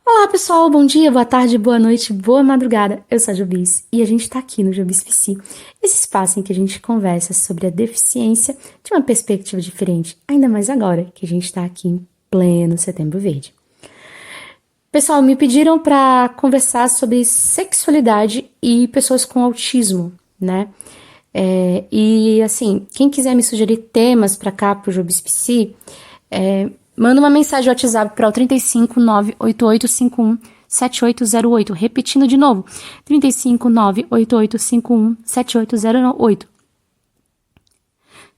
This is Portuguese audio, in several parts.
Olá pessoal, bom dia, boa tarde, boa noite, boa madrugada. Eu sou a Jobis e a gente tá aqui no Jobis PC, esse espaço em que a gente conversa sobre a deficiência de uma perspectiva diferente, ainda mais agora que a gente tá aqui em pleno Setembro Verde. Pessoal, me pediram para conversar sobre sexualidade e pessoas com autismo, né? E assim, quem quiser me sugerir temas para cá pro Jobis PC, manda uma mensagem no WhatsApp para o 35 98851 7808. Repetindo de novo, 35 98851 7808.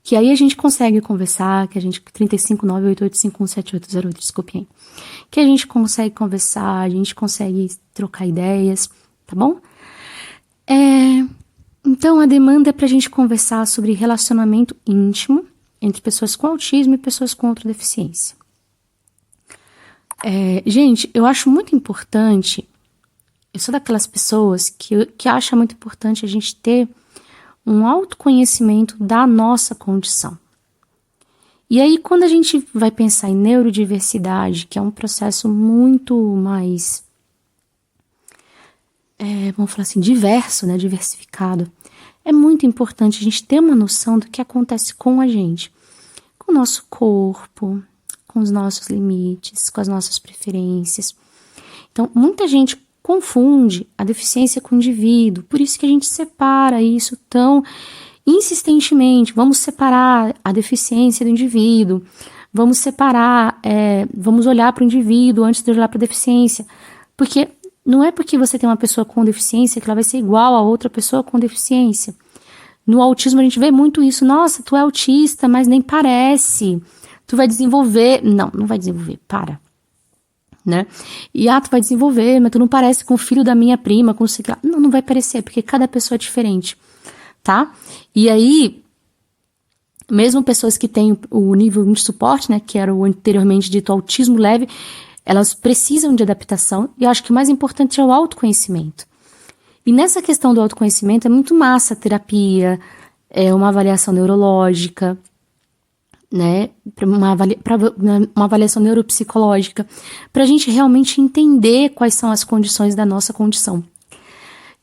Que aí a gente consegue conversar, que a gente 35 98851 7808, desculpe aí. Que a gente consegue conversar, a gente consegue trocar ideias, tá bom? Então a demanda é pra gente conversar sobre relacionamento íntimo entre pessoas com autismo e pessoas com outra deficiência. Gente, eu acho muito importante, eu sou daquelas pessoas que acha muito importante a gente ter um autoconhecimento da nossa condição. E aí, quando a gente vai pensar em neurodiversidade, que é um processo muito mais, vamos falar assim, diverso, né, diversificado, é muito importante a gente ter uma noção do que acontece com a gente, com o nosso corpo, com os nossos limites, com as nossas preferências. Então, muita gente confunde a deficiência com o indivíduo, por isso que a gente separa isso tão insistentemente. Vamos separar a deficiência do indivíduo, vamos separar, vamos olhar para o indivíduo antes de olhar para a deficiência, porque não é porque você tem uma pessoa com deficiência que ela vai ser igual a outra pessoa com deficiência. No autismo a gente vê muito isso. Nossa, tu é autista, mas nem parece. Tu vai desenvolver. Não, não vai desenvolver, para. Né? E tu vai desenvolver, mas tu não parece com o filho da minha prima, com o sei lá. Não, não vai parecer, porque cada pessoa é diferente, tá? E aí, mesmo pessoas que têm o nível de suporte, né, que era o anteriormente dito autismo leve, elas precisam de adaptação, e eu acho que o mais importante é o autoconhecimento. E nessa questão do autoconhecimento é muito massa a terapia, uma avaliação neurológica, né, uma avaliação neuropsicológica, para a gente realmente entender quais são as condições da nossa condição.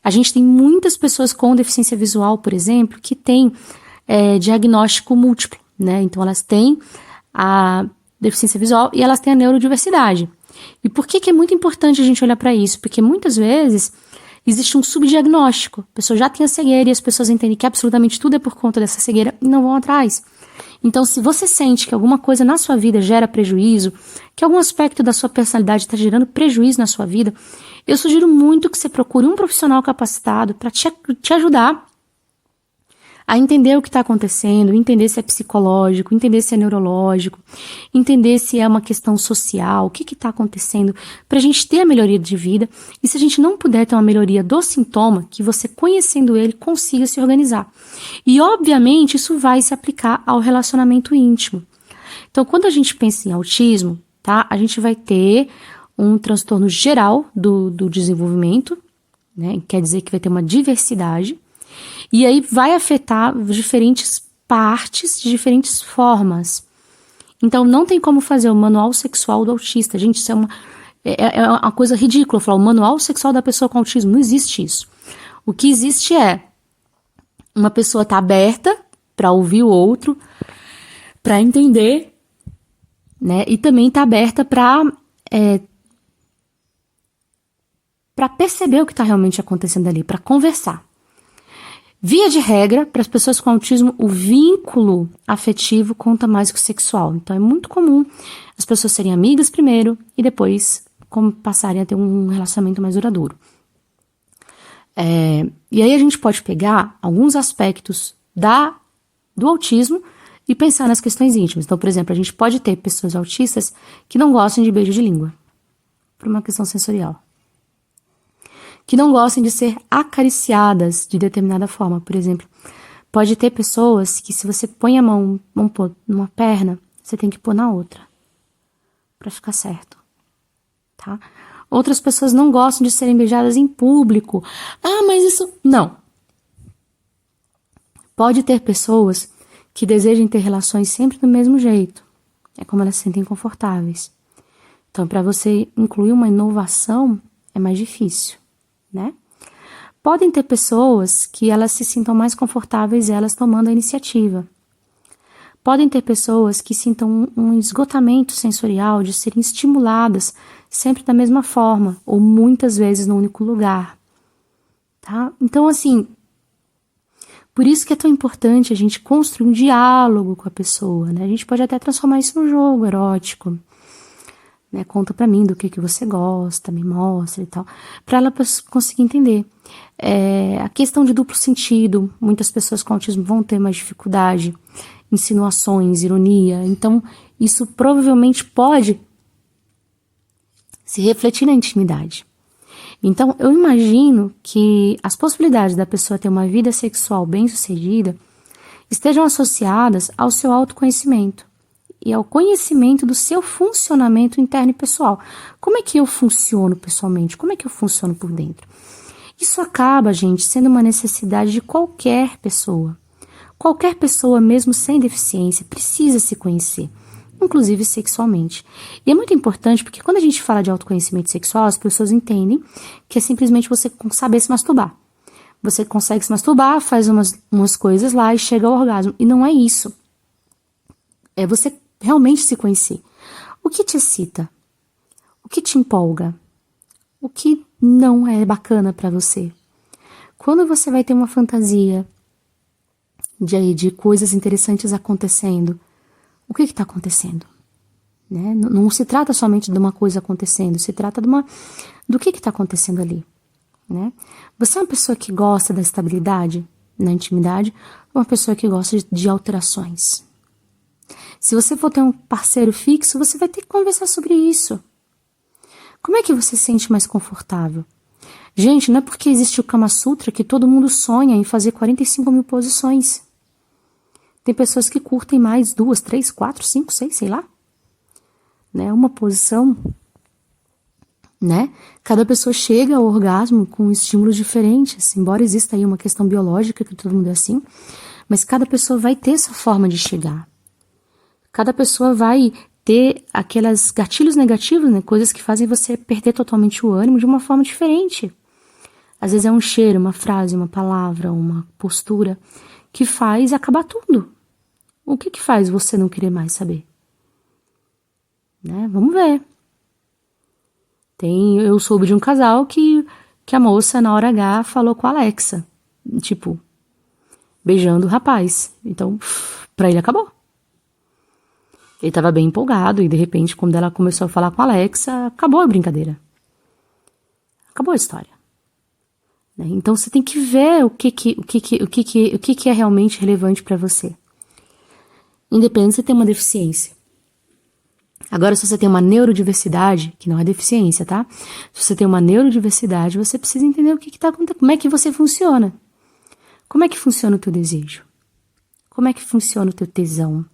A gente tem muitas pessoas com deficiência visual, por exemplo, que têm diagnóstico múltiplo, né? Então elas têm a deficiência visual e elas têm a neurodiversidade. E por que é muito importante a gente olhar para isso? Porque muitas vezes existe um subdiagnóstico. A pessoa já tem a cegueira e as pessoas entendem que absolutamente tudo é por conta dessa cegueira e não vão atrás. Então, se você sente que alguma coisa na sua vida gera prejuízo, que algum aspecto da sua personalidade está gerando prejuízo na sua vida, eu sugiro muito que você procure um profissional capacitado para te ajudar a entender o que está acontecendo, entender se é psicológico, entender se é neurológico, entender se é uma questão social, o que está acontecendo, para a gente ter a melhoria de vida. E se a gente não puder ter uma melhoria do sintoma, que você conhecendo ele consiga se organizar. E obviamente isso vai se aplicar ao relacionamento íntimo. Então, quando a gente pensa em autismo, tá, a gente vai ter um transtorno geral do desenvolvimento, né? Quer dizer que vai ter uma diversidade. E aí vai afetar diferentes partes de diferentes formas. Então não tem como fazer o manual sexual do autista. Gente, isso é uma coisa ridícula. Falar o manual sexual da pessoa com autismo. Não existe isso. O que existe é uma pessoa tá aberta para ouvir o outro, para entender, né? E também tá aberta para perceber o que está realmente acontecendo ali, para conversar. Via de regra, para as pessoas com autismo, o vínculo afetivo conta mais que o sexual. Então, é muito comum as pessoas serem amigas primeiro e depois passarem a ter um relacionamento mais duradouro. E aí a gente pode pegar alguns aspectos do autismo e pensar nas questões íntimas. Então, por exemplo, a gente pode ter pessoas autistas que não gostam de beijo de língua, por uma questão sensorial. Que não gostem de ser acariciadas de determinada forma. Por exemplo, pode ter pessoas que se você põe a mão, vamos pôr numa perna, você tem que pôr na outra, para ficar certo, tá? Outras pessoas não gostam de serem beijadas em público. Mas isso... Não. Pode ter pessoas que desejam ter relações sempre do mesmo jeito. É como elas se sentem confortáveis. Então, para você incluir uma inovação, é mais difícil, né? Podem ter pessoas que elas se sintam mais confortáveis elas tomando a iniciativa. Podem ter pessoas que sintam um esgotamento sensorial de serem estimuladas sempre da mesma forma, ou muitas vezes no único lugar, tá? Então, assim, por isso que é tão importante a gente construir um diálogo com a pessoa, né? A gente pode até transformar isso num jogo erótico, né? Conta pra mim do que você gosta, me mostra e tal, pra ela conseguir entender. A questão de duplo sentido, muitas pessoas com autismo vão ter mais dificuldade, insinuações, ironia, então isso provavelmente pode se refletir na intimidade. Então, eu imagino que as possibilidades da pessoa ter uma vida sexual bem-sucedida estejam associadas ao seu autoconhecimento e ao conhecimento do seu funcionamento interno e pessoal. Como é que eu funciono pessoalmente? Como é que eu funciono por dentro? Isso acaba, gente, sendo uma necessidade de qualquer pessoa. Qualquer pessoa, mesmo sem deficiência, precisa se conhecer, inclusive sexualmente. E é muito importante porque quando a gente fala de autoconhecimento sexual, as pessoas entendem que é simplesmente você saber se masturbar. Você consegue se masturbar, faz umas coisas lá e chega ao orgasmo. E não é isso. É você realmente se conhecer. O que te excita? O que te empolga? O que não é bacana pra você? Quando você vai ter uma fantasia de coisas interessantes acontecendo, o que está acontecendo? Né? Não se trata somente de uma coisa acontecendo, se trata do que está acontecendo ali. Né? Você é uma pessoa que gosta da estabilidade na intimidade ou uma pessoa que gosta de alterações? Se você for ter um parceiro fixo, você vai ter que conversar sobre isso. Como é que você se sente mais confortável? Gente, não é porque existe o Kama Sutra que todo mundo sonha em fazer 45 mil posições. Tem pessoas que curtem mais 2, 3, 4, 5, 6, sei lá. Né? Uma posição, né? Cada pessoa chega ao orgasmo com estímulos diferentes, embora exista aí uma questão biológica que todo mundo é assim, mas cada pessoa vai ter sua forma de chegar. Cada pessoa vai ter aquelas gatilhos negativos, né? Coisas que fazem você perder totalmente o ânimo de uma forma diferente. Às vezes é um cheiro, uma frase, uma palavra, uma postura que faz acabar tudo. O que faz você não querer mais saber? Né? Vamos ver. Eu soube de um casal que a moça, na hora H, falou com a Alexa. Tipo, beijando o rapaz. Então, pra ele acabou. Ele tava bem empolgado e, de repente, quando ela começou a falar com a Alexa, acabou a brincadeira. Acabou a história. Né? Então, você tem que ver o que é realmente relevante pra você. Independente se você tem uma deficiência. Agora, se você tem uma neurodiversidade, que não é deficiência, tá? Se você tem uma neurodiversidade, você precisa entender o que tá acontecendo, como é que você funciona. Como é que funciona o teu desejo? Como é que funciona o teu tesão?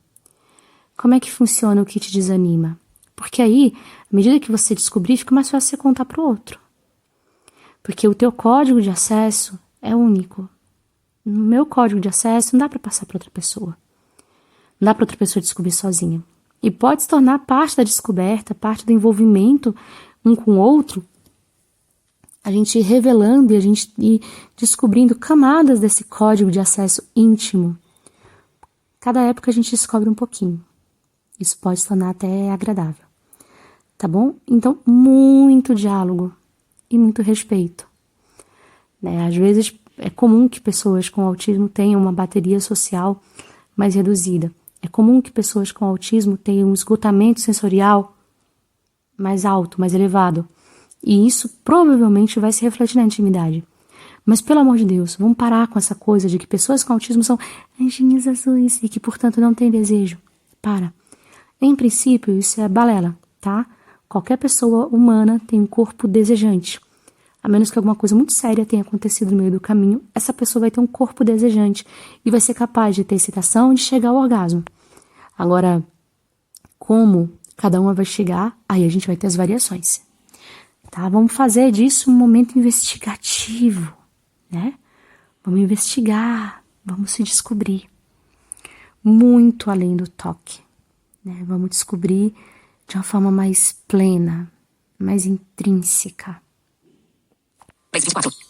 Como é que funciona o que te desanima? Porque aí, à medida que você descobrir, fica mais fácil você contar pro outro. Porque o teu código de acesso é único. No meu código de acesso não dá pra passar pra outra pessoa. Não dá para outra pessoa descobrir sozinha. E pode se tornar parte da descoberta, parte do envolvimento um com o outro, a gente ir revelando e a gente ir descobrindo camadas desse código de acesso íntimo. Cada época a gente descobre um pouquinho. Isso pode se tornar até agradável. Tá bom? Então, muito diálogo e muito respeito. Né? Às vezes é comum que pessoas com autismo tenham uma bateria social mais reduzida. É comum que pessoas com autismo tenham um esgotamento sensorial mais alto, mais elevado. E isso provavelmente vai se refletir na intimidade. Mas, pelo amor de Deus, vamos parar com essa coisa de que pessoas com autismo são anjinhos azuis e que, portanto, não têm desejo. Para. Em princípio, isso é balela, tá? Qualquer pessoa humana tem um corpo desejante. A menos que alguma coisa muito séria tenha acontecido no meio do caminho, essa pessoa vai ter um corpo desejante e vai ser capaz de ter excitação e de chegar ao orgasmo. Agora, como cada uma vai chegar, aí a gente vai ter as variações. Tá? Vamos fazer disso um momento investigativo, né? Vamos investigar, vamos se descobrir. Muito além do toque, né? Vamos descobrir de uma forma mais plena, mais intrínseca. 24.